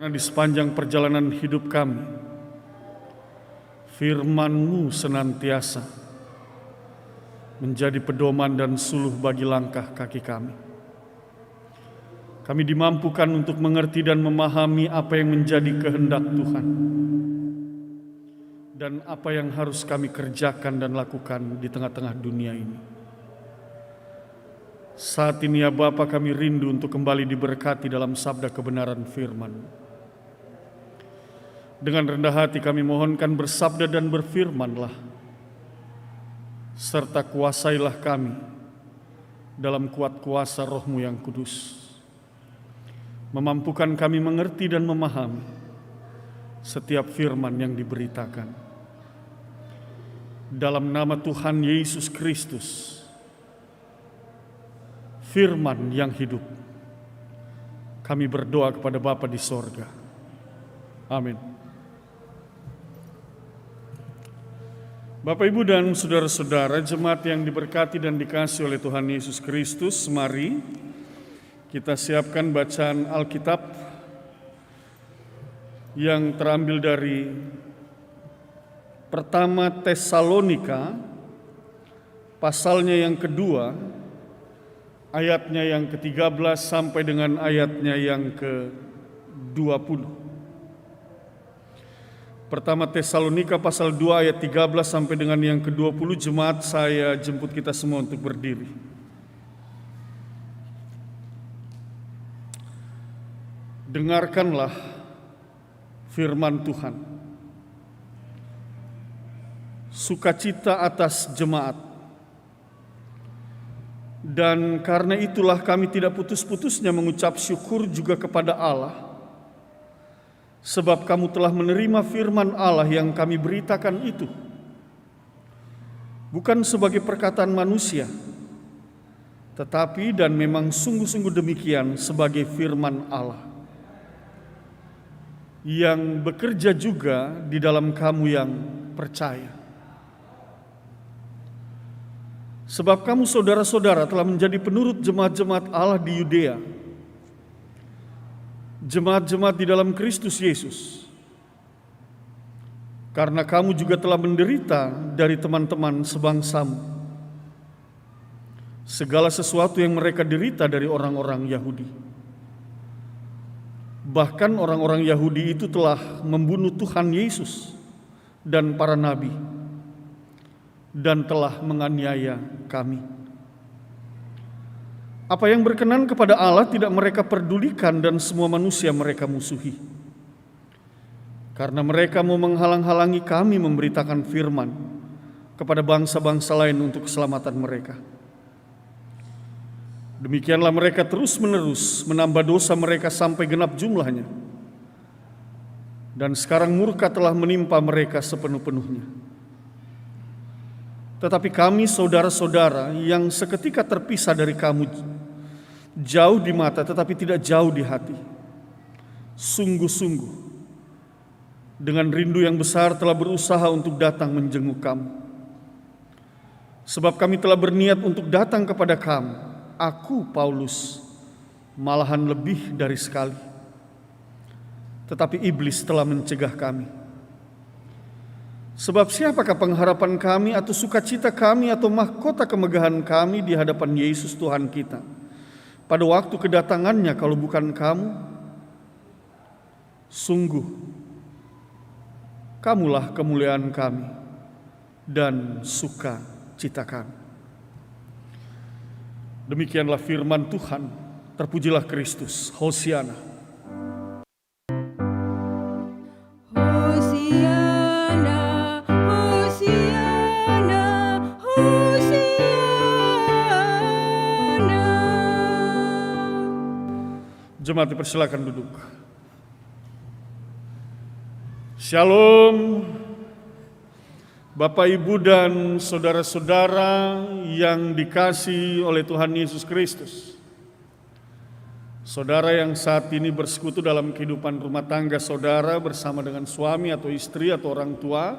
Karena di sepanjang perjalanan hidup kami, firman-Mu senantiasa menjadi pedoman dan suluh bagi langkah kaki kami. Kami dimampukan untuk mengerti dan memahami apa yang menjadi kehendak Tuhan dan apa yang harus kami kerjakan dan lakukan di tengah-tengah dunia ini. Saat ini ya Bapa, kami rindu untuk kembali diberkati dalam sabda kebenaran firman. Dengan rendah hati kami mohonkan bersabda dan berfirmanlah, serta kuasailah kami dalam kuat kuasa Roh-Mu yang kudus. Memampukan kami mengerti dan memahami setiap firman yang diberitakan. Dalam nama Tuhan Yesus Kristus, firman yang hidup, kami berdoa kepada Bapa di sorga. Amin. Bapak, Ibu, dan saudara-saudara jemaat yang diberkati dan dikasihi oleh Tuhan Yesus Kristus, mari kita siapkan bacaan Alkitab yang terambil dari pertama Tesalonika, pasalnya yang kedua, ayatnya yang ke-13 sampai dengan ayatnya yang ke-20. Pertama Tesalonika pasal 2 ayat 13 sampai dengan yang ke-20. Jemaat, saya jemput kita semua untuk berdiri. Dengarkanlah firman Tuhan. Sukacita atas jemaat. Dan karena itulah kami tidak putus-putusnya mengucap syukur juga kepada Allah, sebab kamu telah menerima firman Allah yang kami beritakan itu, bukan sebagai perkataan manusia, tetapi dan memang sungguh-sungguh demikian sebagai firman Allah, yang bekerja juga di dalam kamu yang percaya. Sebab kamu saudara-saudara telah menjadi penurut jemaat-jemaat Allah di Yudea, jemaat-jemaat di dalam Kristus Yesus. Karena kamu juga telah menderita dari teman-teman sebangsamu segala sesuatu yang mereka derita dari orang-orang Yahudi. Bahkan orang-orang Yahudi itu telah membunuh Tuhan Yesus dan para nabi dan telah menganiaya kami. Apa yang berkenan kepada Allah tidak mereka pedulikan, dan semua manusia mereka musuhi. Karena mereka mau menghalang-halangi kami memberitakan firman kepada bangsa-bangsa lain untuk keselamatan mereka. Demikianlah mereka terus-menerus menambah dosa mereka sampai genap jumlahnya. Dan sekarang murka telah menimpa mereka sepenuh-penuhnya. Tetapi kami saudara-saudara yang seketika terpisah dari kamu, jauh di mata tetapi tidak jauh di hati, sungguh-sungguh dengan rindu yang besar telah berusaha untuk datang menjenguk kamu. Sebab kami telah berniat untuk datang kepada kamu, aku Paulus, malahan lebih dari sekali. Tetapi iblis telah mencegah kami. Sebab siapakah pengharapan kami atau sukacita kami atau mahkota kemegahan kami di hadapan Yesus Tuhan kita pada waktu kedatangannya kalau bukan kamu? Sungguh, kamulah kemuliaan kami dan sukacita kami. Demikianlah firman Tuhan. Terpujilah Kristus. Hosiana. Jemaat dipersilakan duduk. Shalom, Bapak, Ibu, dan saudara-saudara yang dikasihi oleh Tuhan Yesus Kristus. Saudara yang saat ini bersekutu dalam kehidupan rumah tangga saudara bersama dengan suami atau istri atau orang tua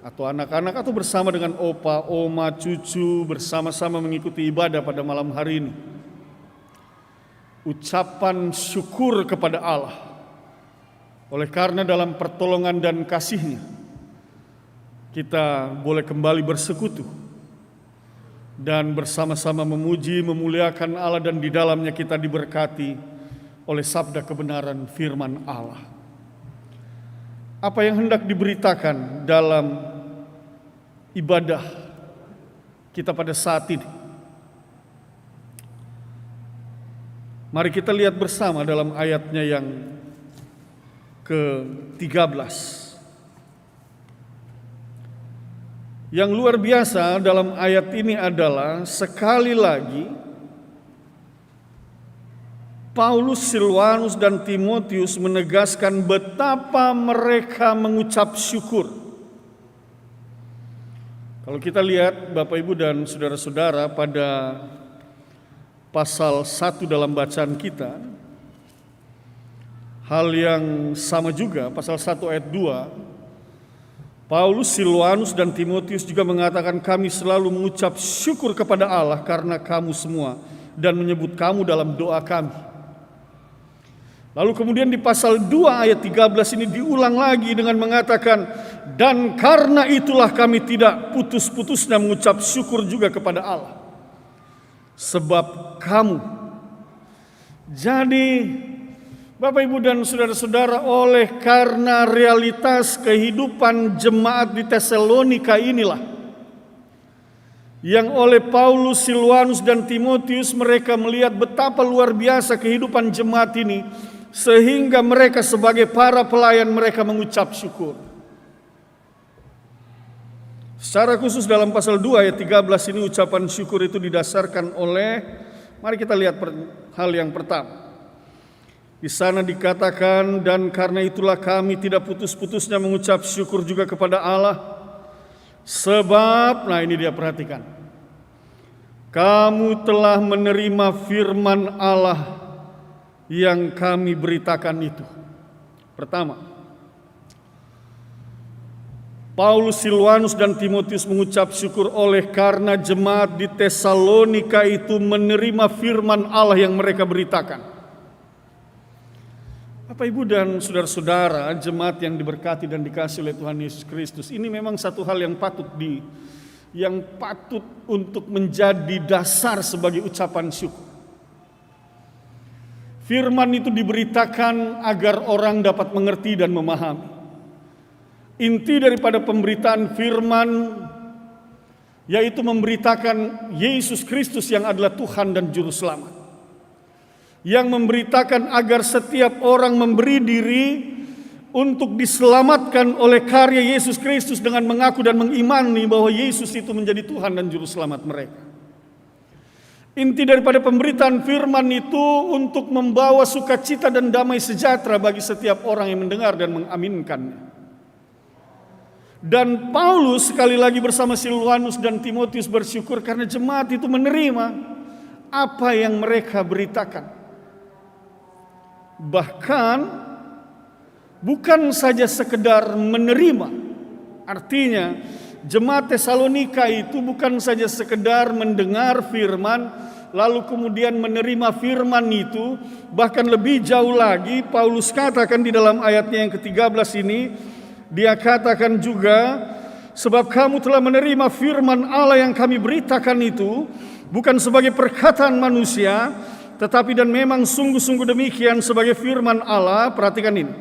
atau anak-anak, atau bersama dengan opa, oma, cucu, bersama-sama mengikuti ibadah pada malam hari ini. Ucapan syukur kepada Allah Oleh karena dalam pertolongan dan kasih-Nya kita boleh kembali bersekutu dan bersama-sama memuji, memuliakan Allah, dan di dalamnya kita diberkati oleh sabda kebenaran firman Allah. Apa yang hendak diberitakan dalam ibadah kita pada saat ini? Mari kita lihat bersama dalam ayatnya yang ke-13. Yang luar biasa dalam ayat ini adalah sekali lagi Paulus, Silwanus, dan Timotius menegaskan betapa mereka mengucap syukur. Kalau kita lihat Bapak Ibu dan saudara-saudara pada pasal 1 dalam bacaan kita, hal yang sama juga, pasal 1 ayat 2, Paulus, Silwanus, dan Timotius juga mengatakan kami selalu mengucap syukur kepada Allah karena kamu semua dan menyebut kamu dalam doa kami. Lalu kemudian di pasal 2 ayat 13 ini diulang lagi dengan mengatakan, dan karena itulah kami tidak putus-putusnya mengucap syukur juga kepada Allah. Sebab kamu. Jadi Bapak, Ibu, dan saudara-saudara, oleh karena realitas kehidupan jemaat di Tesalonika inilah yang oleh Paulus, Silwanus, dan Timotius mereka melihat betapa luar biasa kehidupan jemaat ini, sehingga mereka sebagai para pelayan mereka mengucap syukur. Secara khusus dalam pasal 2 ayat 13 ini ucapan syukur itu didasarkan oleh, mari kita lihat hal yang pertama. Di sana dikatakan, dan karena itulah kami tidak putus-putusnya mengucap syukur juga kepada Allah. Sebab, nah ini dia perhatikan, kamu telah menerima firman Allah yang kami beritakan itu. Pertama, Paulus, Silwanus, dan Timotius mengucap syukur oleh karena jemaat di Tesalonika itu menerima firman Allah yang mereka beritakan. Bapak, Ibu, dan saudara-saudara, jemaat yang diberkati dan dikasihi oleh Tuhan Yesus Kristus, ini memang satu hal yang patut untuk menjadi dasar sebagai ucapan syukur. Firman itu diberitakan agar orang dapat mengerti dan memahami. Inti daripada pemberitaan firman yaitu memberitakan Yesus Kristus yang adalah Tuhan dan Juru Selamat. Yang memberitakan agar setiap orang memberi diri untuk diselamatkan oleh karya Yesus Kristus dengan mengaku dan mengimani bahwa Yesus itu menjadi Tuhan dan Juru Selamat mereka. Inti daripada pemberitaan firman itu untuk membawa sukacita dan damai sejahtera bagi setiap orang yang mendengar dan mengaminkannya. Dan Paulus sekali lagi bersama Silwanus dan Timotius bersyukur karena jemaat itu menerima apa yang mereka beritakan. Bahkan bukan saja sekedar menerima, artinya jemaat Tesalonika itu bukan saja sekedar mendengar firman lalu kemudian menerima firman itu, bahkan lebih jauh lagi Paulus katakan di dalam ayatnya yang ke-13 ini, dia katakan juga, sebab kamu telah menerima firman Allah yang kami beritakan itu bukan sebagai perkataan manusia, tetapi dan memang sungguh-sungguh demikian sebagai firman Allah, perhatikan ini,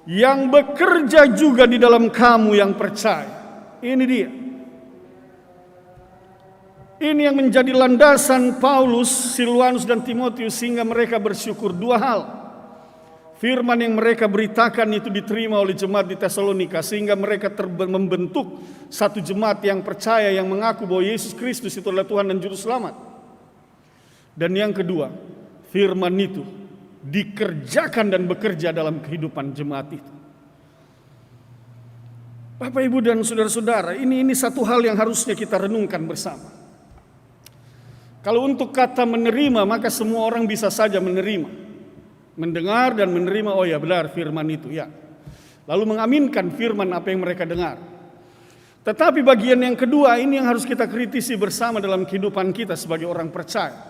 yang bekerja juga di dalam kamu yang percaya. Ini dia. Ini yang menjadi landasan Paulus, Silwanus, dan Timotius sehingga mereka bersyukur. Dua hal. Firman yang mereka beritakan itu diterima oleh jemaat di Tesalonika sehingga mereka membentuk satu jemaat yang percaya, yang mengaku bahwa Yesus Kristus itu adalah Tuhan dan Juru Selamat. Dan yang kedua, firman itu dikerjakan dan bekerja dalam kehidupan jemaat itu. Bapak, Ibu, dan saudara-saudara, ini satu hal yang harusnya kita renungkan bersama. Kalau untuk kata menerima, maka semua orang bisa saja menerima. Mendengar dan menerima, oh ya benar firman itu, ya. Lalu mengaminkan firman apa yang mereka dengar. Tetapi bagian yang kedua ini yang harus kita kritisi bersama dalam kehidupan kita sebagai orang percaya.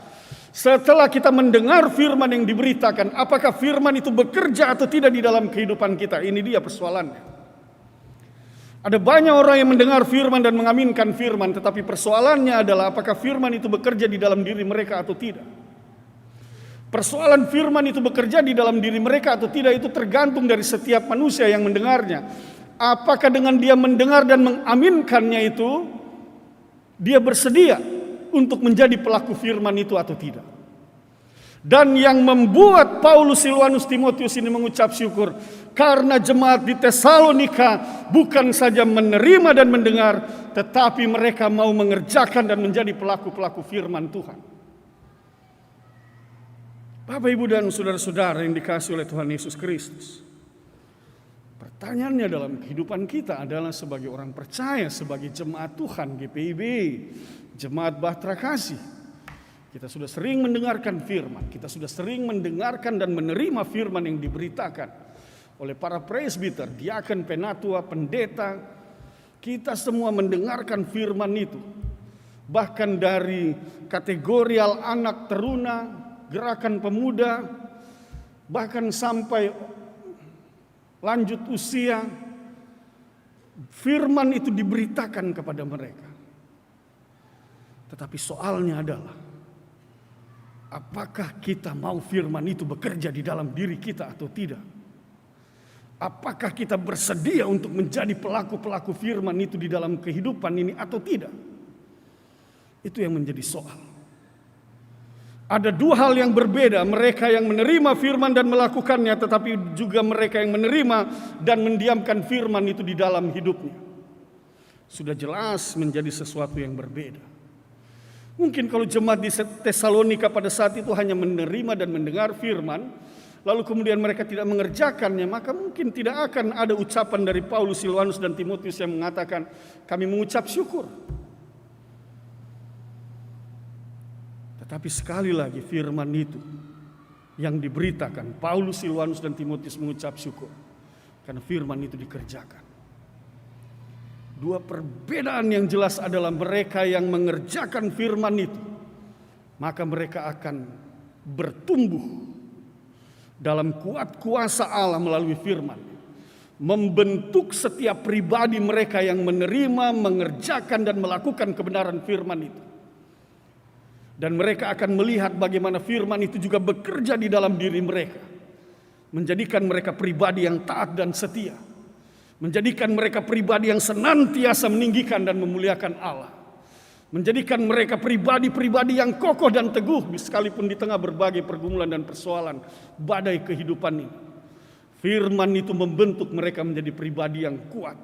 Setelah kita mendengar firman yang diberitakan, apakah firman itu bekerja atau tidak di dalam kehidupan kita? Ini dia persoalannya. Ada banyak orang yang mendengar firman dan mengaminkan firman, tetapi persoalannya adalah apakah firman itu bekerja di dalam diri mereka atau tidak. Persoalan firman itu bekerja di dalam diri mereka atau tidak itu tergantung dari setiap manusia yang mendengarnya. Apakah dengan dia mendengar dan mengaminkannya itu, dia bersedia untuk menjadi pelaku firman itu atau tidak. Dan yang membuat Paulus, Silwanus, Timotius ini mengucap syukur karena jemaat di Tesalonika bukan saja menerima dan mendengar, tetapi mereka mau mengerjakan dan menjadi pelaku-pelaku firman Tuhan. Bapak, Ibu, dan saudara-saudara yang dikasihi oleh Tuhan Yesus Kristus, pertanyaannya dalam kehidupan kita adalah sebagai orang percaya, sebagai jemaat Tuhan GPIB, jemaat Bahtera Kasih, kita sudah sering mendengarkan firman, kita sudah sering mendengarkan dan menerima firman yang diberitakan oleh para presbiter, diaken, penatua, pendeta. Kita semua mendengarkan firman itu. Bahkan dari kategorial anak teruna, gerakan pemuda, bahkan sampai lanjut usia, firman itu diberitakan kepada mereka. Tetapi soalnya adalah, apakah kita mau firman itu bekerja di dalam diri kita atau tidak? Apakah kita bersedia untuk menjadi pelaku-pelaku firman itu di dalam kehidupan ini atau tidak? Itu yang menjadi soal. Ada dua hal yang berbeda, mereka yang menerima firman dan melakukannya, tetapi juga mereka yang menerima dan mendiamkan firman itu di dalam hidupnya. Sudah jelas menjadi sesuatu yang berbeda. Mungkin kalau jemaat di Tesalonika pada saat itu hanya menerima dan mendengar firman, lalu kemudian mereka tidak mengerjakannya, maka mungkin tidak akan ada ucapan dari Paulus, Silwanus, dan Timotius yang mengatakan, kami mengucap syukur. Tetapi sekali lagi firman itu yang diberitakan, Paulus, Silwanus, dan Timotius mengucap syukur karena firman itu dikerjakan. Dua perbedaan yang jelas adalah mereka yang mengerjakan firman itu, maka mereka akan bertumbuh dalam kuat kuasa Allah melalui firman, membentuk setiap pribadi mereka yang menerima, mengerjakan, dan melakukan kebenaran firman itu. Dan mereka akan melihat bagaimana firman itu juga bekerja di dalam diri mereka, menjadikan mereka pribadi yang taat dan setia, menjadikan mereka pribadi yang senantiasa meninggikan dan memuliakan Allah, menjadikan mereka pribadi-pribadi yang kokoh dan teguh sekalipun di tengah berbagai pergumulan dan persoalan badai kehidupan ini. Firman itu membentuk mereka menjadi pribadi yang kuat.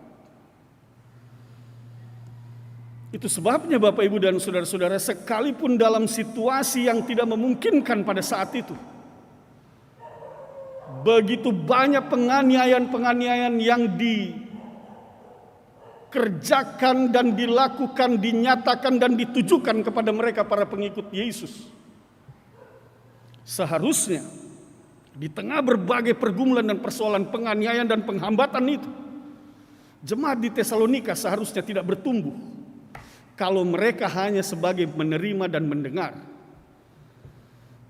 Itu sebabnya Bapak, Ibu, dan saudara-saudara, sekalipun dalam situasi yang tidak memungkinkan pada saat itu, begitu banyak penganiayaan-penganiayaan yang dikerjakan dan dilakukan, dinyatakan dan ditujukan kepada mereka para pengikut Yesus. Seharusnya di tengah berbagai pergumulan dan persoalan penganiayaan dan penghambatan itu, jemaat di Tesalonika seharusnya tidak bertumbuh kalau mereka hanya sebagai menerima dan mendengar.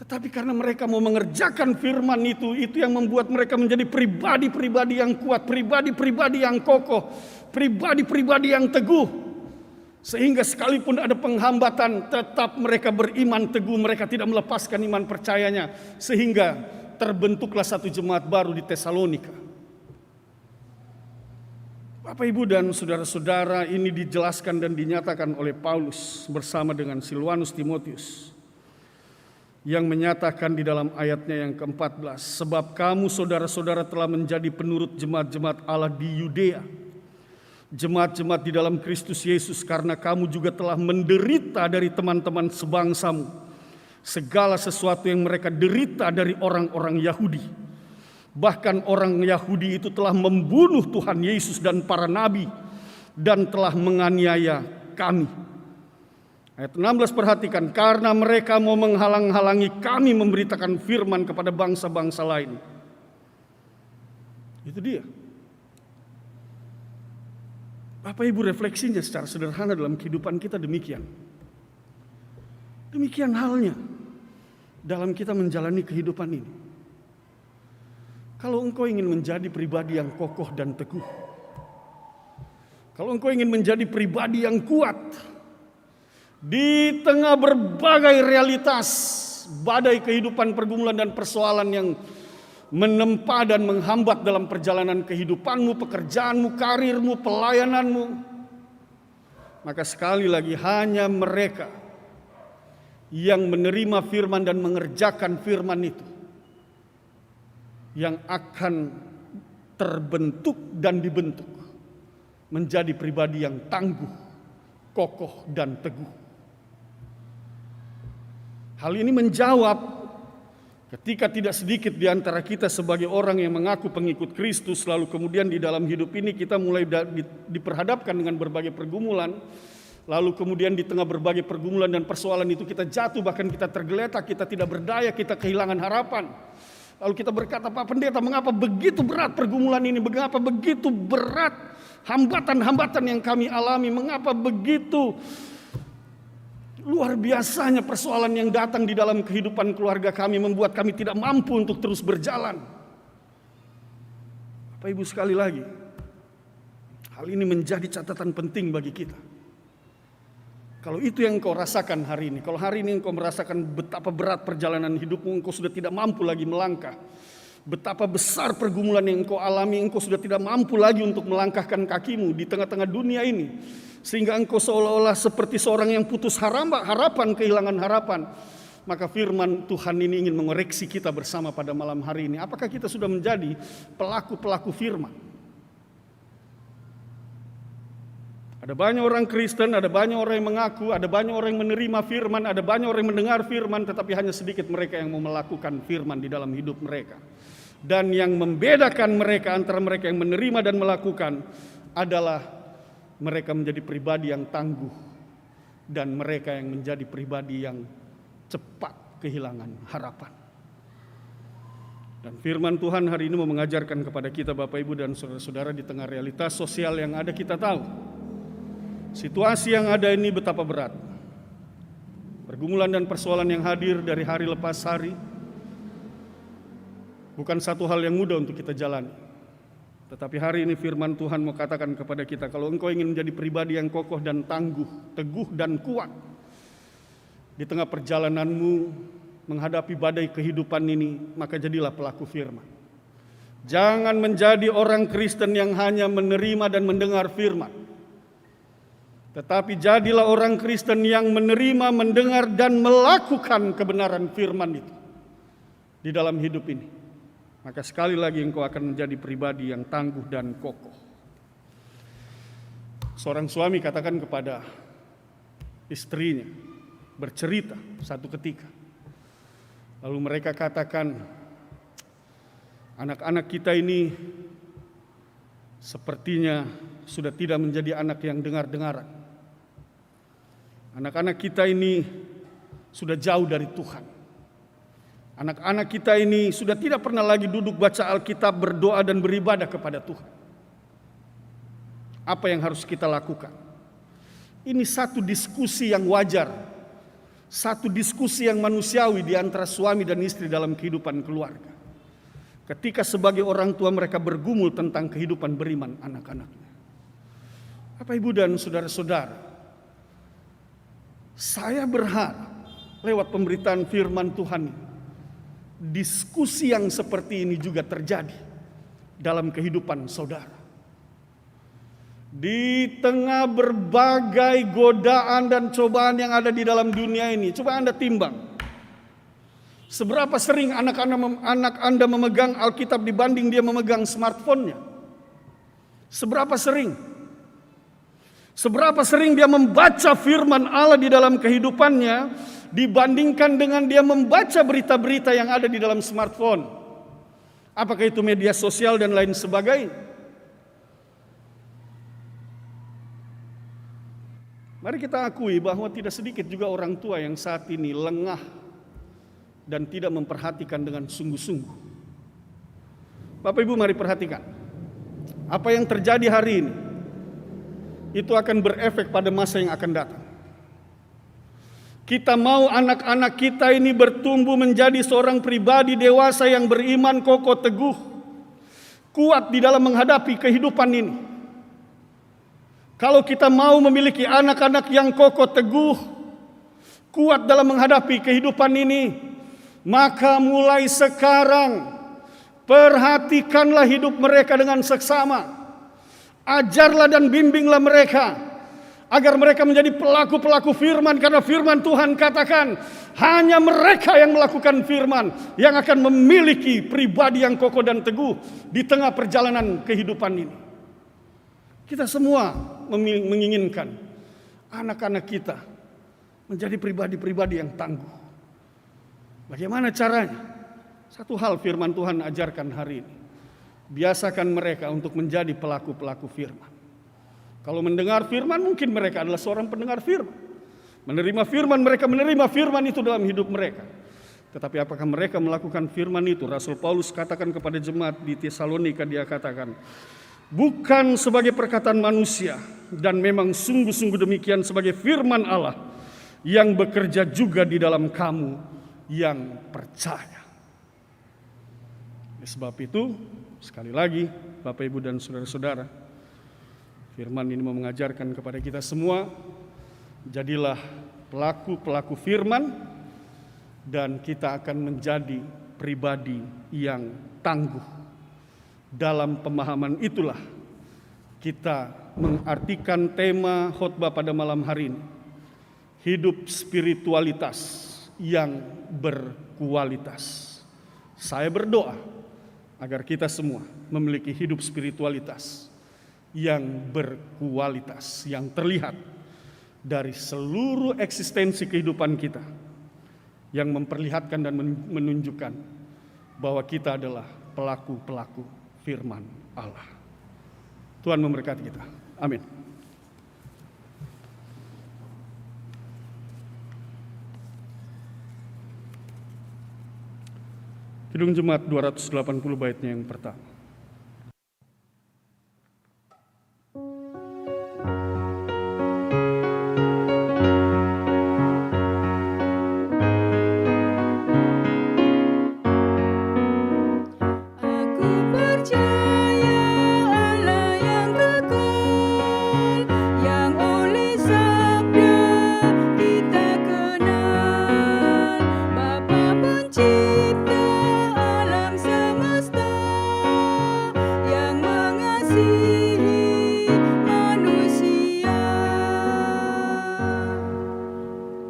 Tetapi karena mereka mau mengerjakan firman itu yang membuat mereka menjadi pribadi-pribadi yang kuat, pribadi-pribadi yang kokoh, pribadi-pribadi yang teguh. Sehingga sekalipun ada penghambatan, tetap mereka beriman teguh, mereka tidak melepaskan iman percayanya. Sehingga terbentuklah satu jemaat baru di Tesalonika. Bapak, Ibu, dan saudara-saudara, ini dijelaskan dan dinyatakan oleh Paulus bersama dengan Silwanus, Timotius, yang menyatakan di dalam ayatnya yang ke-14, sebab kamu saudara-saudara telah menjadi penurut jemaat-jemaat Allah di Yudea, jemaat-jemaat di dalam Kristus Yesus, karena kamu juga telah menderita dari teman-teman sebangsamu segala sesuatu yang mereka derita dari orang-orang Yahudi. Bahkan orang Yahudi itu telah membunuh Tuhan Yesus dan para nabi dan telah menganiaya kami. Ayat 16, perhatikan, karena mereka mau menghalang-halangi kami memberitakan firman kepada bangsa-bangsa lain. Itu dia. Bapak, Ibu, refleksinya secara sederhana dalam kehidupan kita demikian. Demikian halnya dalam kita menjalani kehidupan ini. Kalau engkau ingin menjadi pribadi yang kokoh dan teguh, kalau engkau ingin menjadi pribadi yang kuat di tengah berbagai realitas, badai kehidupan, pergumulan dan persoalan yang menempa dan menghambat dalam perjalanan kehidupanmu, pekerjaanmu, karirmu, pelayananmu, maka sekali lagi hanya mereka yang menerima firman dan mengerjakan firman itu yang akan terbentuk dan dibentuk menjadi pribadi yang tangguh, kokoh dan teguh. Hal ini menjawab ketika tidak sedikit di antara kita sebagai orang yang mengaku pengikut Kristus, lalu kemudian di dalam hidup ini kita mulai diperhadapkan dengan berbagai pergumulan, lalu kemudian di tengah berbagai pergumulan dan persoalan itu kita jatuh, bahkan kita tergeletak, kita tidak berdaya, kita kehilangan harapan. Lalu kita berkata, Pak Pendeta, mengapa begitu berat pergumulan ini, mengapa begitu berat hambatan-hambatan yang kami alami, mengapa begitu luar biasanya persoalan yang datang di dalam kehidupan keluarga kami membuat kami tidak mampu untuk terus berjalan. Bapak Ibu, sekali lagi, hal ini menjadi catatan penting bagi kita. Kalau itu yang engkau rasakan hari ini, kalau hari ini engkau merasakan betapa berat perjalanan hidupmu, engkau sudah tidak mampu lagi melangkah, betapa besar pergumulan yang engkau alami, engkau sudah tidak mampu lagi untuk melangkahkan kakimu di tengah-tengah dunia ini, sehingga engkau seolah-olah seperti seorang yang putus harapan, kehilangan harapan, maka firman Tuhan ini ingin mengoreksi kita bersama pada malam hari ini. Apakah kita sudah menjadi pelaku-pelaku firman? Ada banyak orang Kristen, ada banyak orang yang mengaku, ada banyak orang yang menerima firman, ada banyak orang yang mendengar firman, tetapi hanya sedikit mereka yang mau melakukan firman di dalam hidup mereka. Dan yang membedakan mereka antara mereka yang menerima dan melakukan adalah mereka menjadi pribadi yang tangguh dan mereka yang menjadi pribadi yang cepat kehilangan harapan. Dan firman Tuhan hari ini mau mengajarkan kepada kita, Bapak Ibu dan saudara-saudara, di tengah realitas sosial yang ada, kita tahu situasi yang ada ini betapa berat. Pergumulan dan persoalan yang hadir dari hari lepas hari bukan satu hal yang mudah untuk kita jalani. Tetapi hari ini firman Tuhan mau katakan kepada kita, kalau engkau ingin menjadi pribadi yang kokoh dan tangguh, teguh dan kuat di tengah perjalananmu menghadapi badai kehidupan ini, maka jadilah pelaku firman. Jangan menjadi orang Kristen yang hanya menerima dan mendengar firman, tetapi jadilah orang Kristen yang menerima, mendengar, dan melakukan kebenaran firman itu di dalam hidup ini. Maka sekali lagi engkau akan menjadi pribadi yang tangguh dan kokoh. Seorang suami katakan kepada istrinya, bercerita satu ketika. Lalu mereka katakan, anak-anak kita ini sepertinya sudah tidak menjadi anak yang dengar-dengaran. Anak-anak kita ini sudah jauh dari Tuhan. Anak-anak kita ini sudah tidak pernah lagi duduk baca Alkitab, berdoa dan beribadah kepada Tuhan. Apa yang harus kita lakukan? Ini satu diskusi yang wajar, satu diskusi yang manusiawi di antara suami dan istri dalam kehidupan keluarga. Ketika sebagai orang tua mereka bergumul tentang kehidupan beriman anak-anaknya. Bapak, Ibu dan saudara-saudara, saya berharap lewat pemberitaan firman Tuhan, diskusi yang seperti ini juga terjadi dalam kehidupan saudara. Di tengah berbagai godaan dan cobaan yang ada di dalam dunia ini, coba Anda timbang. Seberapa sering anak Anda memegang Alkitab dibanding dia memegang smartphone-nya? Seberapa sering? Seberapa sering dia membaca firman Allah di dalam kehidupannya dibandingkan dengan dia membaca berita-berita yang ada di dalam smartphone? Apakah itu media sosial dan lain sebagainya? Mari kita akui bahwa tidak sedikit juga orang tua yang saat ini lengah dan tidak memperhatikan dengan sungguh-sungguh. Bapak Ibu, mari perhatikan. Apa yang terjadi hari ini itu akan berefek pada masa yang akan datang. Kita mau anak-anak kita ini bertumbuh menjadi seorang pribadi dewasa yang beriman kokoh teguh, kuat di dalam menghadapi kehidupan ini. Kalau kita mau memiliki anak-anak yang kokoh teguh, kuat dalam menghadapi kehidupan ini, maka mulai sekarang perhatikanlah hidup mereka dengan seksama. Ajarlah dan bimbinglah mereka agar mereka menjadi pelaku-pelaku firman, karena firman Tuhan katakan hanya mereka yang melakukan firman yang akan memiliki pribadi yang kokoh dan teguh di tengah perjalanan kehidupan ini. Kita semua menginginkan anak-anak kita menjadi pribadi-pribadi yang tangguh. Bagaimana caranya? Satu hal firman Tuhan ajarkan hari ini. Biasakan mereka untuk menjadi pelaku-pelaku firman. Kalau mendengar firman, mungkin mereka adalah seorang pendengar firman. Menerima firman, mereka menerima firman itu dalam hidup mereka. Tetapi apakah mereka melakukan firman itu? Rasul Paulus katakan kepada jemaat di Tesalonika, dia katakan, bukan sebagai perkataan manusia, dan memang sungguh-sungguh demikian sebagai firman Allah yang bekerja juga di dalam kamu yang percaya. Sebab itu, sekali lagi, Bapak, Ibu, dan saudara-saudara, firman ini mau mengajarkan kepada kita semua, jadilah pelaku-pelaku firman, dan kita akan menjadi pribadi yang tangguh. Dalam pemahaman itulah kita mengartikan tema khotbah pada malam hari ini, hidup spiritualitas yang berkualitas. Saya berdoa agar kita semua memiliki hidup spiritualitas yang berkualitas, yang terlihat dari seluruh eksistensi kehidupan kita, yang memperlihatkan dan menunjukkan bahwa kita adalah pelaku-pelaku firman Allah. Tuhan memberkati kita. Amin. Kidung Jemaat 280 baitnya yang pertama.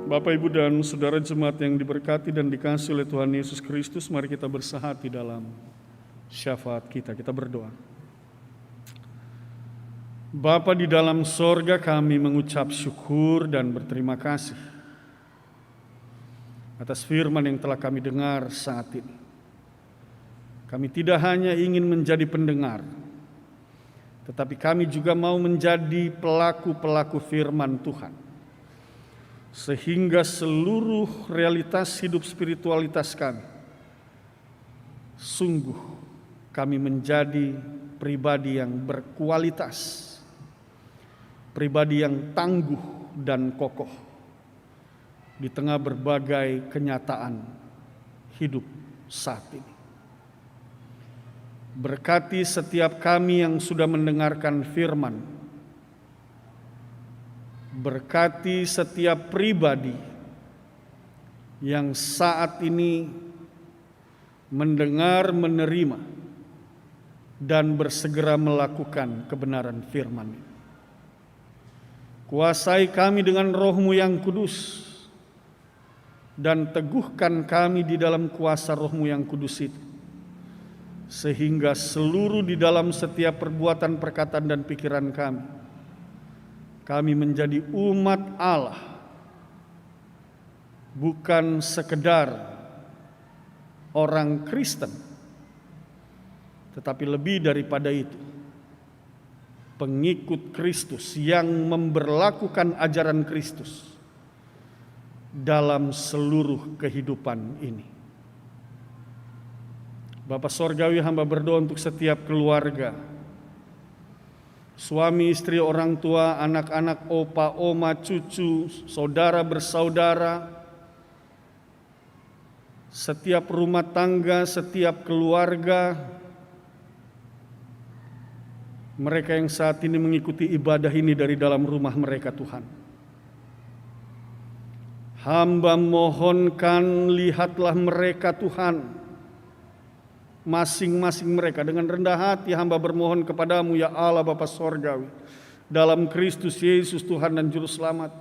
Bapak, Ibu, dan saudara jemaat yang diberkati dan dikasihi oleh Tuhan Yesus Kristus, mari kita bersahati dalam syafaat kita. Kita berdoa. Bapa di dalam sorga, kami mengucap syukur dan berterima kasih atas firman yang telah kami dengar saat ini. Kami tidak hanya ingin menjadi pendengar, tetapi kami juga mau menjadi pelaku-pelaku firman Tuhan. Sehingga seluruh realitas hidup spiritualitas kami, sungguh kami menjadi pribadi yang berkualitas, pribadi yang tangguh dan kokoh di tengah berbagai kenyataan hidup saat ini. Berkati setiap kami yang sudah mendengarkan firman, berkati setiap pribadi yang saat ini mendengar, menerima, dan bersegera melakukan kebenaran firman. Kuasai kami dengan Roh-Mu yang kudus, dan teguhkan kami di dalam kuasa Roh-Mu yang kudus itu, sehingga seluruh di dalam setiap perbuatan, perkataan, dan pikiran kami menjadi umat Allah, bukan sekedar orang Kristen, tetapi lebih daripada itu, pengikut Kristus yang memberlakukan ajaran Kristus dalam seluruh kehidupan ini. Bapa Sorgawi, hamba berdoa untuk setiap keluarga suami, istri, orang tua, anak-anak, opa, oma, cucu, saudara bersaudara, setiap rumah tangga, setiap keluarga, mereka yang saat ini mengikuti ibadah ini dari dalam rumah mereka, Tuhan. Hamba mohonkan, lihatlah mereka, Tuhan, masing-masing mereka. Dengan rendah hati hamba bermohon kepadamu, ya Allah Bapa Sorgawi, dalam Kristus Yesus Tuhan dan Juru Selamat.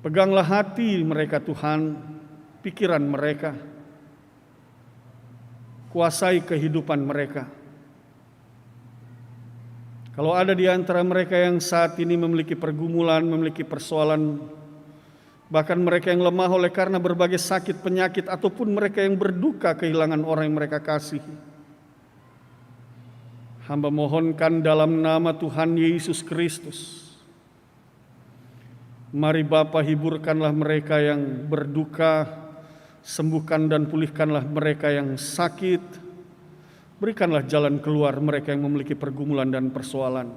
Peganglah hati mereka, Tuhan, pikiran mereka, kuasai kehidupan mereka. Kalau ada di antara mereka yang saat ini memiliki pergumulan, memiliki persoalan, bahkan mereka yang lemah oleh karena berbagai sakit penyakit, ataupun mereka yang berduka kehilangan orang yang mereka kasihi, hamba mohonkan dalam nama Tuhan Yesus Kristus, mari Bapa, hiburkanlah mereka yang berduka, sembuhkan dan pulihkanlah mereka yang sakit, berikanlah jalan keluar mereka yang memiliki pergumulan dan persoalan,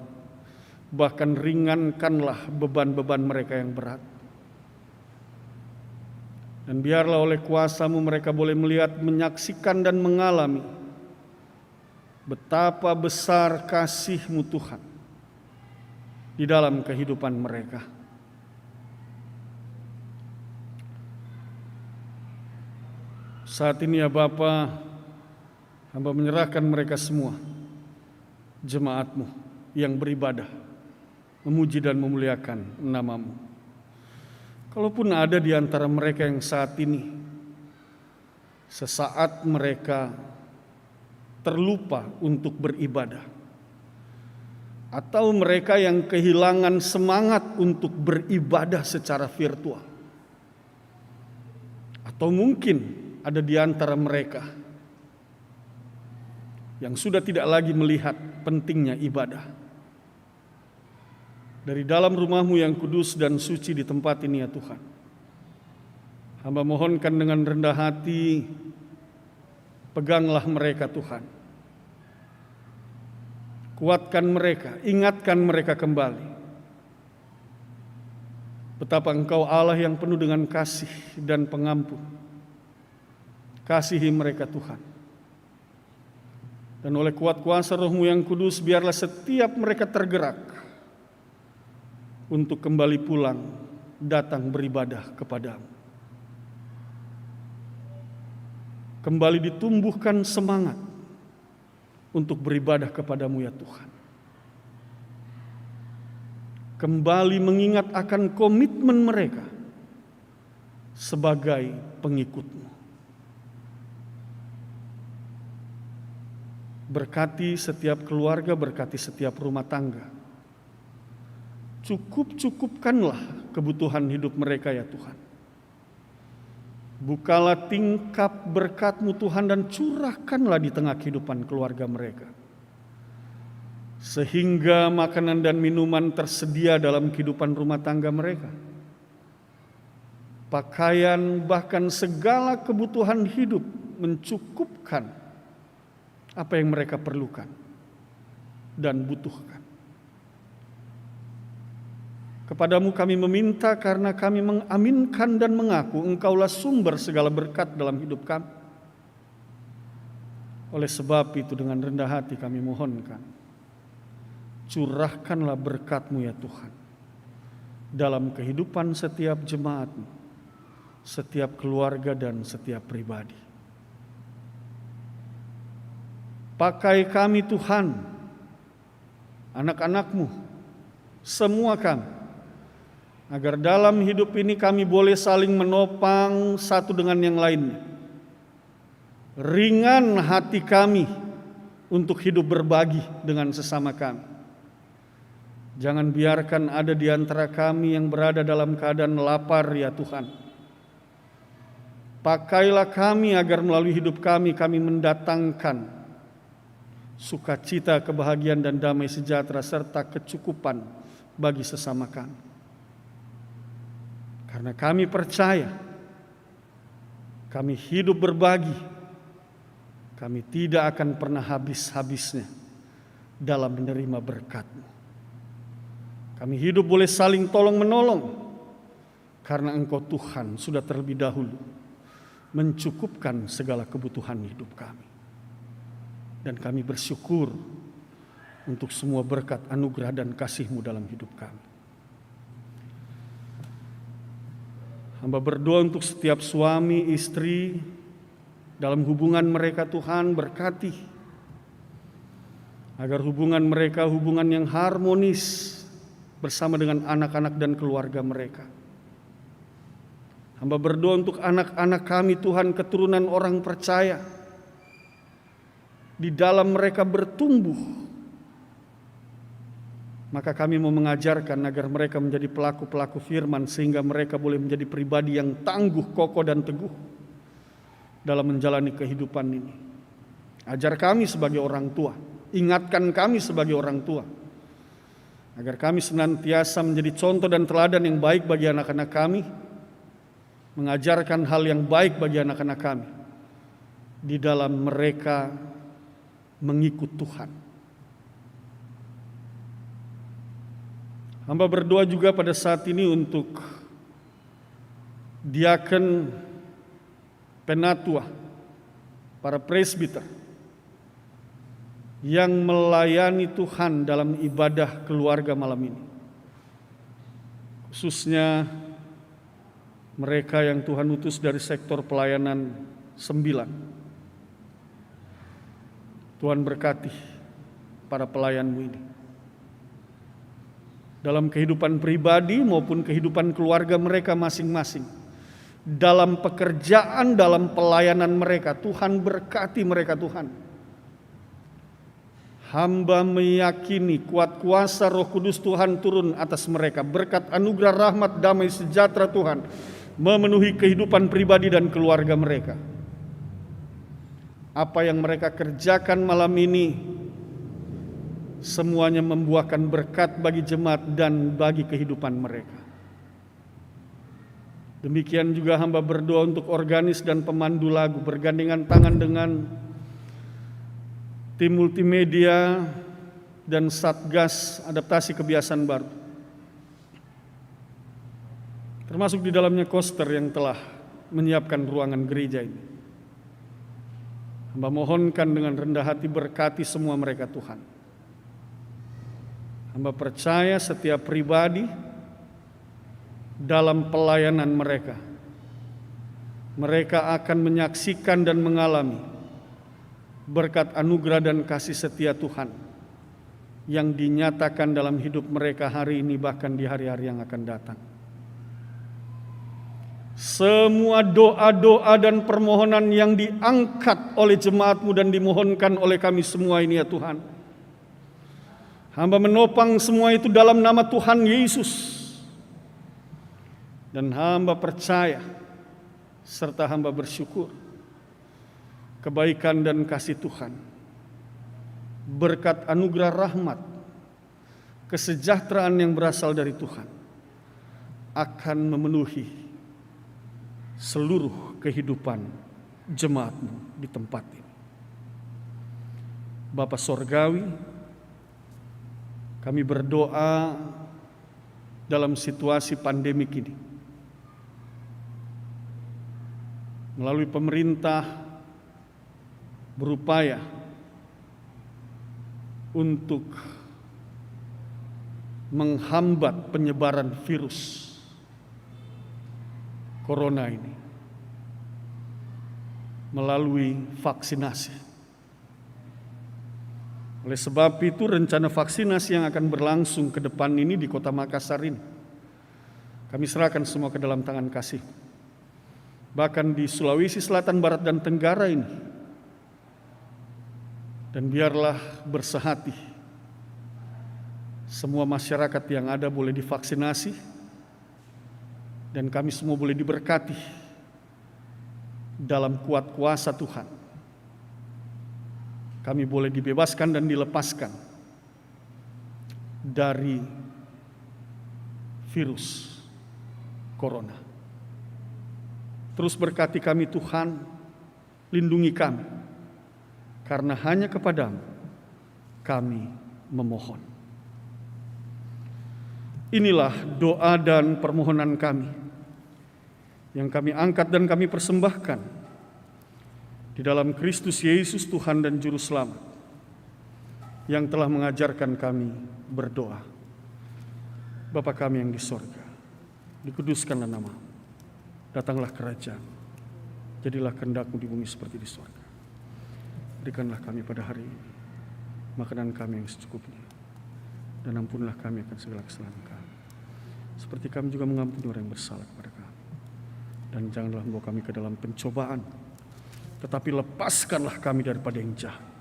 bahkan ringankanlah beban-beban mereka yang berat. Dan biarlah oleh kuasa-Mu mereka boleh melihat, menyaksikan dan mengalami betapa besar kasih-Mu Tuhan di dalam kehidupan mereka. Saat ini ya Bapa, hamba menyerahkan mereka semua, jemaat-Mu yang beribadah, memuji dan memuliakan nama-Mu. Kalaupun ada di antara mereka yang saat ini, sesaat mereka terlupa untuk beribadah, atau mereka yang kehilangan semangat untuk beribadah secara virtual, atau mungkin ada di antara mereka yang sudah tidak lagi melihat pentingnya ibadah. Dari dalam rumah-Mu yang kudus dan suci di tempat ini ya Tuhan, hamba mohonkan dengan rendah hati, peganglah mereka Tuhan. Kuatkan mereka, ingatkan mereka kembali betapa Engkau Allah yang penuh dengan kasih dan pengampun. Kasihi mereka Tuhan. Dan oleh kuat kuasa Roh-Mu yang kudus, biarlah setiap mereka tergerak untuk kembali pulang, datang beribadah kepadamu. Kembali ditumbuhkan semangat untuk beribadah kepadamu ya Tuhan. Kembali mengingat akan komitmen mereka sebagai pengikut-Mu. Berkati setiap keluarga, berkati setiap rumah tangga. Cukup-cukupkanlah kebutuhan hidup mereka ya Tuhan. Bukalah tingkap berkat-Mu Tuhan dan curahkanlah di tengah kehidupan keluarga mereka. Sehingga makanan dan minuman tersedia dalam kehidupan rumah tangga mereka. Pakaian, bahkan segala kebutuhan hidup mencukupkan apa yang mereka perlukan dan butuhkan. Kepadamu kami meminta karena kami mengaminkan dan mengaku Engkaulah sumber segala berkat dalam hidup kami. Oleh sebab itu dengan rendah hati kami mohonkan, curahkanlah berkat-Mu ya Tuhan dalam kehidupan setiap jemaat-Mu, setiap keluarga dan setiap pribadi. Pakai kami Tuhan, anak-anak-Mu, semua kami, agar dalam hidup ini kami boleh saling menopang satu dengan yang lainnya. Ringan hati kami untuk hidup berbagi dengan sesama kami. Jangan biarkan ada di antara kami yang berada dalam keadaan lapar ya Tuhan. Pakailah kami agar melalui hidup kami mendatangkan sukacita, kebahagiaan dan damai sejahtera serta kecukupan bagi sesama kami. Karena kami percaya, kami hidup berbagi, kami tidak akan pernah habis-habisnya dalam menerima berkat-Mu. Kami hidup boleh saling tolong-menolong karena Engkau Tuhan sudah terlebih dahulu mencukupkan segala kebutuhan hidup kami. Dan kami bersyukur untuk semua berkat anugerah dan kasih-Mu dalam hidup kami. Hamba berdoa untuk setiap suami, istri, dalam hubungan mereka Tuhan berkati. Agar hubungan mereka hubungan yang harmonis bersama dengan anak-anak dan keluarga mereka. Hamba berdoa untuk anak-anak kami Tuhan, keturunan orang percaya. Di dalam mereka bertumbuh. Maka kami mau mengajarkan agar mereka menjadi pelaku-pelaku firman, sehingga mereka boleh menjadi pribadi yang tangguh, kokoh dan teguh dalam menjalani kehidupan ini. Ajar kami sebagai orang tua, ingatkan kami sebagai orang tua, agar kami senantiasa menjadi contoh dan teladan yang baik bagi anak-anak kami, mengajarkan hal yang baik bagi anak-anak kami, di dalam mereka mengikut Tuhan. Hamba berdoa juga pada saat ini untuk diaken, penatua, para presbiter yang melayani Tuhan dalam ibadah keluarga malam ini. Khususnya mereka yang Tuhan utus dari sektor pelayanan 9. Tuhan berkati para pelayan-Mu ini. Dalam kehidupan pribadi maupun kehidupan keluarga mereka masing-masing. Dalam pekerjaan, dalam pelayanan mereka, Tuhan berkati mereka Tuhan. Hamba meyakini kuat kuasa Roh Kudus Tuhan turun atas mereka. Berkat anugerah rahmat damai sejahtera Tuhan memenuhi kehidupan pribadi dan keluarga mereka. Apa yang mereka kerjakan malam ini semuanya membuahkan berkat bagi jemaat dan bagi kehidupan mereka. Demikian juga hamba berdoa untuk organis dan pemandu lagu bergandengan tangan dengan tim multimedia dan Satgas Adaptasi Kebiasaan Baru. Termasuk di dalamnya koster yang telah menyiapkan ruangan gereja ini. Hamba mohonkan dengan rendah hati berkati semua mereka Tuhan. Hamba percaya setiap pribadi dalam pelayanan mereka, mereka akan menyaksikan dan mengalami berkat anugerah dan kasih setia Tuhan yang dinyatakan dalam hidup mereka hari ini bahkan di hari-hari yang akan datang. Semua doa-doa dan permohonan yang diangkat oleh jemaat-Mu dan dimohonkan oleh kami semua ini ya Tuhan, hamba menopang semua itu dalam nama Tuhan Yesus. Dan hamba percaya serta hamba bersyukur kebaikan dan kasih Tuhan, berkat anugerah rahmat, kesejahteraan yang berasal dari Tuhan akan memenuhi seluruh kehidupan jemaat-Mu di tempat ini. Bapa Sorgawi, kami berdoa dalam situasi pandemik ini. Melalui pemerintah berupaya untuk menghambat penyebaran virus corona ini melalui vaksinasi. Oleh sebab itu rencana vaksinasi yang akan berlangsung ke depan ini di Kota Makassar ini, kami serahkan semua ke dalam tangan kasih. Bahkan di Sulawesi Selatan, Barat, dan Tenggara ini. Dan biarlah bersehati semua masyarakat yang ada boleh divaksinasi dan kami semua boleh diberkati dalam kuat kuasa Tuhan. Kami boleh dibebaskan dan dilepaskan dari virus corona. Terus berkati kami Tuhan, lindungi kami, karena hanya kepadamu kami memohon. Inilah doa dan permohonan kami yang kami angkat dan kami persembahkan di dalam Kristus Yesus Tuhan dan Juru Selamat yang telah mengajarkan kami berdoa. Bapa kami yang di sorga, dikuduskanlah nama-Mu, datanglah kerajaan, jadilah kehendak-Mu di bumi seperti di sorga. Berikanlah kami pada hari ini makanan kami yang secukupnya, dan ampunilah kami akan segala kesalahan kami, seperti kami juga mengampuni orang yang bersalah kepada kami. Dan janganlah membawa kami ke dalam pencobaan, tetapi lepaskanlah kami daripada yang jahat.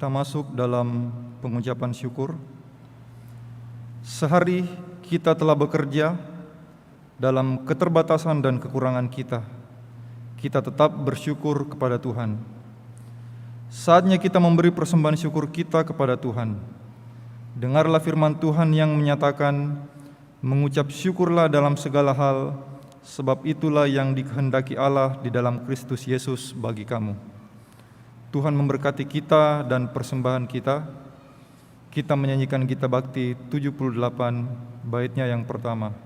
Kita masuk dalam pengucapan syukur. Sehari kita telah bekerja dalam keterbatasan dan kekurangan kita. Kita tetap bersyukur kepada Tuhan. Saatnya kita memberi persembahan syukur kita kepada Tuhan. Dengarlah firman Tuhan yang menyatakan, mengucap syukurlah dalam segala hal, sebab itulah yang dikehendaki Allah di dalam Kristus Yesus bagi kamu. Tuhan memberkati kita dan persembahan kita. Kita menyanyikan Gita Bakti 78, baitnya yang pertama. Di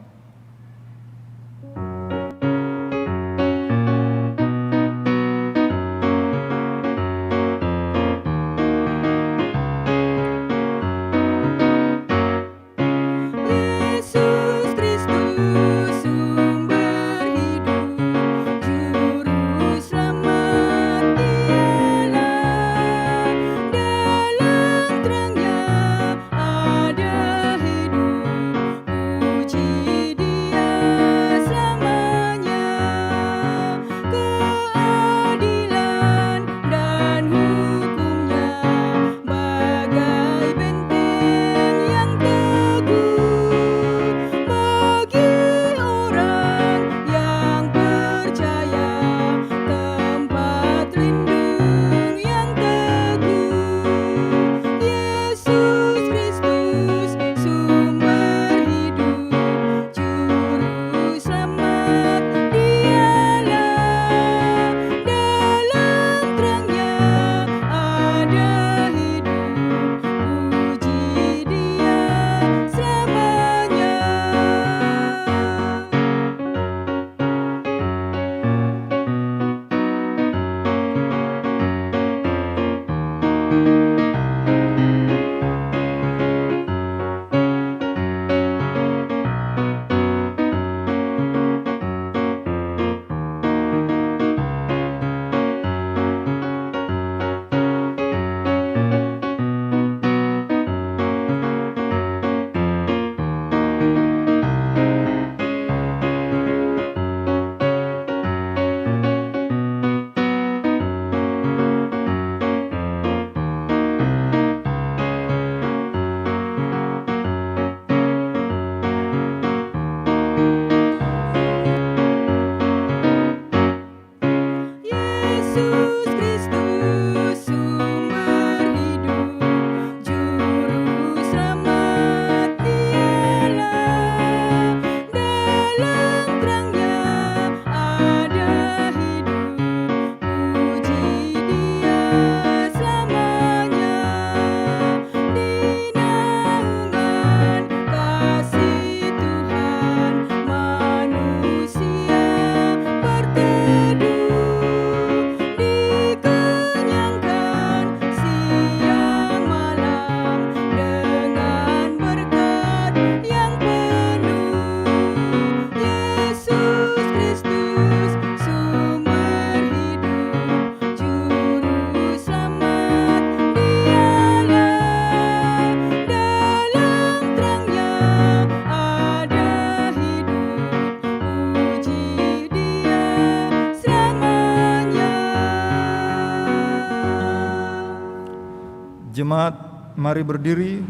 Jemaat, mari berdiri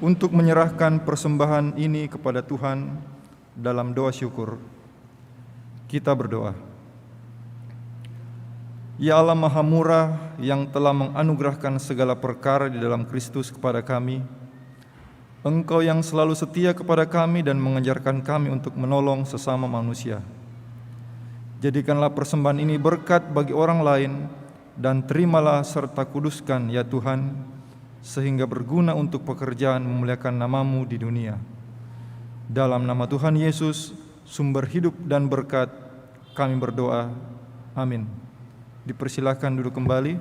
untuk menyerahkan persembahan ini kepada Tuhan dalam doa syukur. Kita berdoa. Ya Allah Maha Murah yang telah menganugerahkan segala perkara di dalam Kristus kepada kami, Engkau yang selalu setia kepada kami dan mengajarkan kami untuk menolong sesama manusia. Jadikanlah persembahan ini berkat bagi orang lain dan terimalah serta kuduskan ya Tuhan, sehingga berguna untuk pekerjaan memuliakan nama-Mu di dunia. Dalam nama Tuhan Yesus, sumber hidup dan berkat, kami berdoa. Amin. Dipersilakan duduk kembali.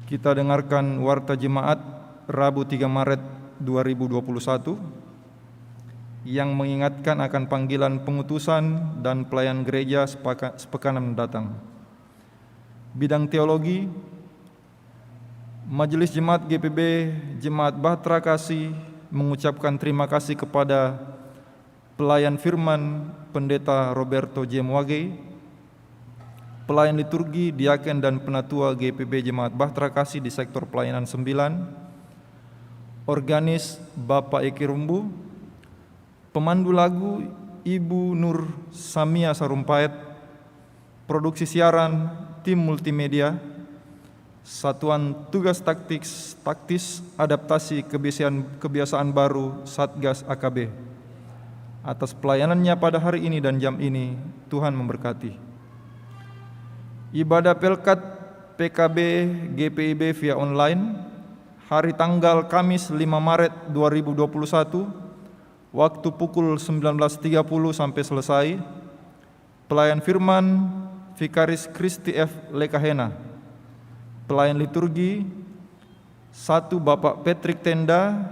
Kita dengarkan Warta Jemaat Rabu 3 Maret 2021 yang mengingatkan akan panggilan pengutusan dan pelayan gereja sepekan mendatang. Bidang teologi, Majelis Jemaat GPB Jemaat Bahtera Kasih mengucapkan terima kasih kepada pelayan firman Pendeta Roberto J. Mwage, pelayan liturgi, diaken dan penatua GPB Jemaat Bahtera Kasih di sektor pelayanan 9, organis Bapak Eki Rumbu, pemandu lagu Ibu Nur Samia Sarumpait, produksi siaran tim multimedia, Satuan Tugas Taktis Adaptasi Kebiasaan Baru Satgas AKB. Atas pelayanannya pada hari ini dan jam ini, Tuhan memberkati. Ibadah Pelkat PKB GPIB via online hari tanggal Kamis 5 Maret 2021 waktu pukul 19.30 sampai selesai. Pelayan firman Vikaris Kristi F. Lekahena. Pelayan liturgi 1 Bapak Patrick Tenda,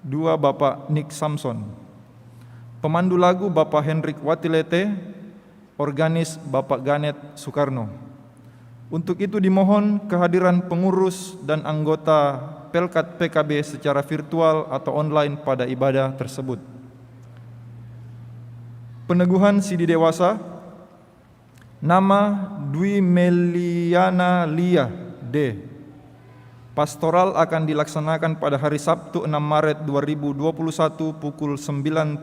2 Bapak Nick Samson. Pemandu lagu Bapak Hendrik Watilete, organis Bapak Ganet Soekarno. Untuk itu dimohon kehadiran pengurus dan anggota Pelkat PKB secara virtual atau online pada ibadah tersebut. Peneguhan sidi dewasa, nama Dwi Meliana Lia D. Pastoral akan dilaksanakan pada hari Sabtu 6 Maret 2021 pukul 9.30.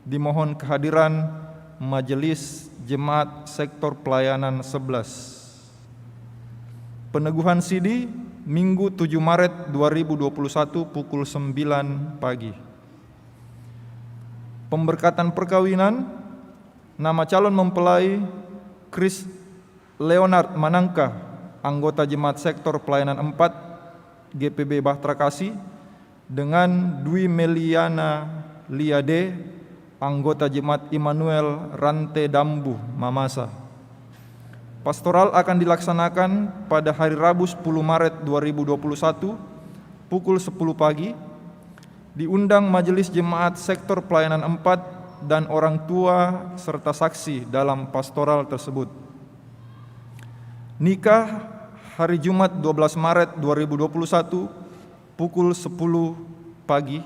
Dimohon kehadiran Majelis Jemaat Sektor Pelayanan 11. Peneguhan sidi Minggu 7 Maret 2021 pukul 9 pagi. Pemberkatan perkawinan, nama calon mempelai Chris Leonard Manangka, anggota Jemaat Sektor Pelayanan 4 GPB Bahtera Kasih, dengan Dwi Meliana Liade, anggota Jemaat Immanuel Rante Dambu Mamasa. Pastoral akan dilaksanakan pada hari Rabu 10 Maret 2021 pukul 10 pagi. Diundang Majelis Jemaat Sektor Pelayanan 4 dan orang tua serta saksi dalam pastoral tersebut. Nikah hari Jumat 12 Maret 2021 pukul 10 pagi.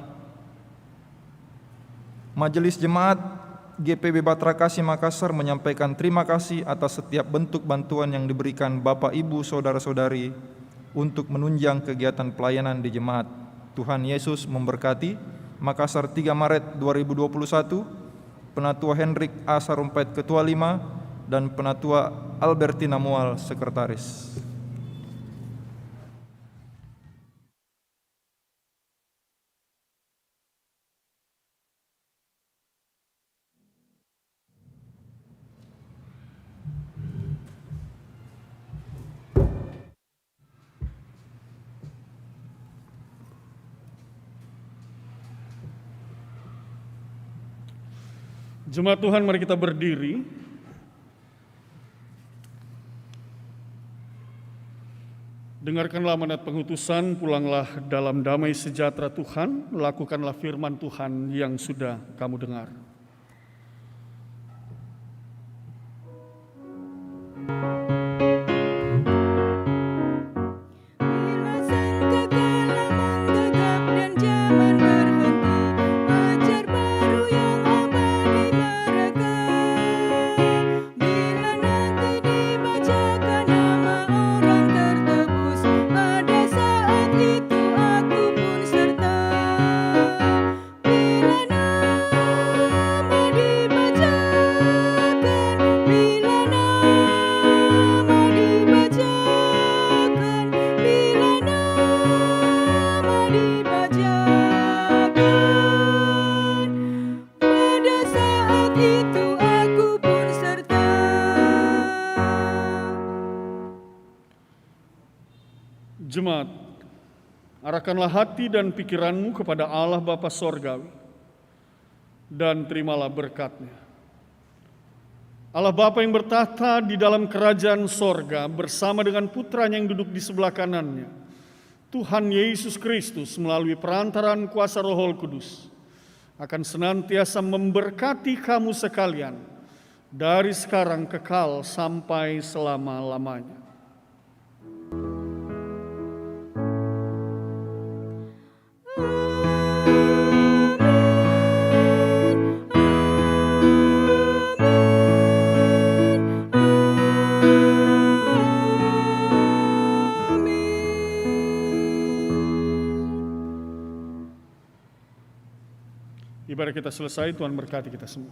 Majelis Jemaat GPB Bahtera Kasih Makassar menyampaikan terima kasih atas setiap bentuk bantuan yang diberikan Bapak Ibu Saudara-saudari untuk menunjang kegiatan pelayanan di jemaat. Tuhan Yesus memberkati. Makassar 3 Maret 2021, Penatua Hendrik A. Sarumpait Ketua 5 dan Penatua Albertina Mual Sekretaris. Jemaat Tuhan, mari kita berdiri. Dengarkanlah mandat pengutusan, pulanglah dalam damai sejahtera Tuhan, lakukanlah firman Tuhan yang sudah kamu dengar. Bila itu aku pun serta. Jemaat, arahkanlah hati dan pikiranmu kepada Allah Bapa Sorgawi dan terimalah berkat-Nya. Allah Bapa yang bertahta di dalam kerajaan sorga bersama dengan putranya yang duduk di sebelah kanannya, Tuhan Yesus Kristus melalui perantaraan kuasa Roh Kudus, akan senantiasa memberkati kamu sekalian dari sekarang kekal sampai selama-lamanya. Ibadah kita selesai, Tuhan berkati kita semua.